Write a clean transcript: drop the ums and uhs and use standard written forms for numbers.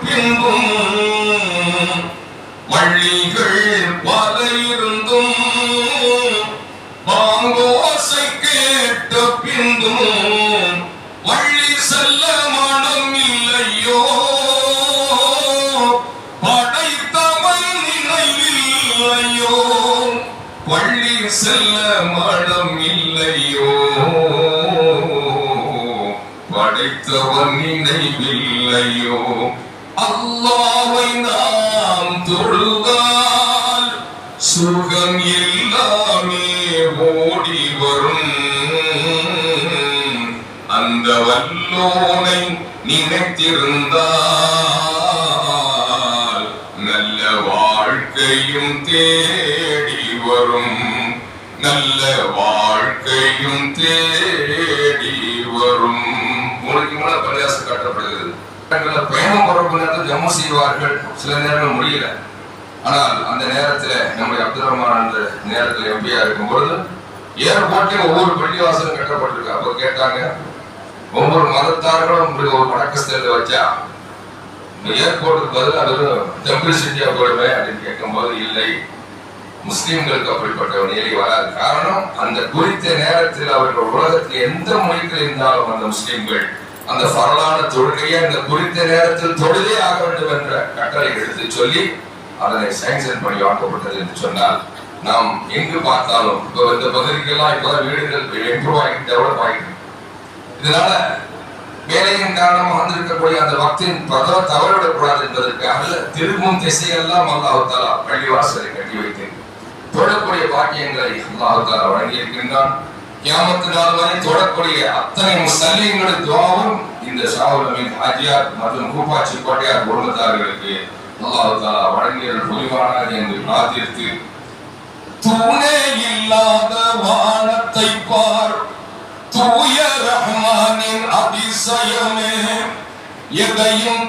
பின்பும் வள்ளிகள் பல இருந்தும் பாங்கோசை கேட்ட பின்பும் வள்ளி செல்ல மனம் இல்லையோ படைத்தவன் நினைவில்லையோ வள்ளி செல்ல மனம் இல்லையோ படைத்தவன் நினைவில்லையோ அல்லாஹ்வை நாம் தொழுதால் சுகம் எல்லாமே ஓடி வரும் அந்த வல்லோனை நினைத்திருந்தால் நல்ல வாழ்க்கையும் தேடி வரும் நல்ல வாழ்க்கையும் தேடி வரும். உங்களுக்கு முன்னாடி பள்ளியாசம் காட்டப்படுகிறது. பயணம் புறப்பு நேரத்தில் ஜம்மு செய்வார்கள், சில நேரங்கள் முடியல. ஆனால் அந்த நேரத்தில் நம்முடைய அப்துல் ரஹ்மான் அந்த நேரத்தில் எம்பியா இருக்கும் பொழுது ஏர்போர்ட்லயும் ஒவ்வொரு பள்ளிவாசலும் கட்டப்பட்டிருக்கு. அப்போ கேட்டாங்க, ஒவ்வொரு மதத்தார்களும் ஒரு வடக்கஸ்தல வச்சா ஏர்போர்ட்டுக்கு பதில் அது டெம்பிள் சிட்டியா போடுமே அப்படின்னு கேட்கும்போது, இல்லை, முஸ்லிம்களுக்கு அப்படிப்பட்ட ஒரு நிலை வராது. காரணம், அந்த குறித்த நேரத்தில் அவர்கள் உலகத்தில் எந்த மொழிகள் இருந்தாலும் அந்த முஸ்லிம்கள் அந்த பரலான தொழுகையை அந்த குறித்த நேரத்தில் தொழுதே ஆக வேண்டும் என்ற கட்டளை எடுத்து சொல்லி அதனை சாங்ஷன் பண்ணி வாங்கப்பட்டது என்று சொன்னால், நாம் எங்கு பார்த்தாலும் இப்போ இந்த பகுதிக்கெல்லாம் இப்போதான் வீடுகள் இம்ப்ரூவ் ஆகிட்டு டெவலப் ஆகிட்டு, இதனால வேலையின் காரணமாக வந்திருக்கக்கூடிய அந்த பக்தின் தவறவிடக்கூடாது என்பதற்காக திரும்பும் திசையெல்லாம் அல்லாஹ் தஆலா பள்ளிவாசலை கட்டி வைத்து தொடக்கூடிய பாக்கியங்களை அல்லாஹ் தஆலா வழங்கி இருக்கின்றான். கியாமத் நாள் வரை தொடக்கூடிய அத்தனை முஸ்லிம்களுடைய துஆவும் இந்த ஷாவுல் அமீன் ஹாஜியார் மற்றும் கூப்பாச்சி கோட்டையார் குடும்பத்தார்களுக்கு அல்லாஹ் தஆலா வழங்கிய புரிவானாக என்று பிரார்த்தித்து, தூணே இல்லாத வானத்தை பார், தூய ரஹ்மானின் அதிசயமே, எதையும்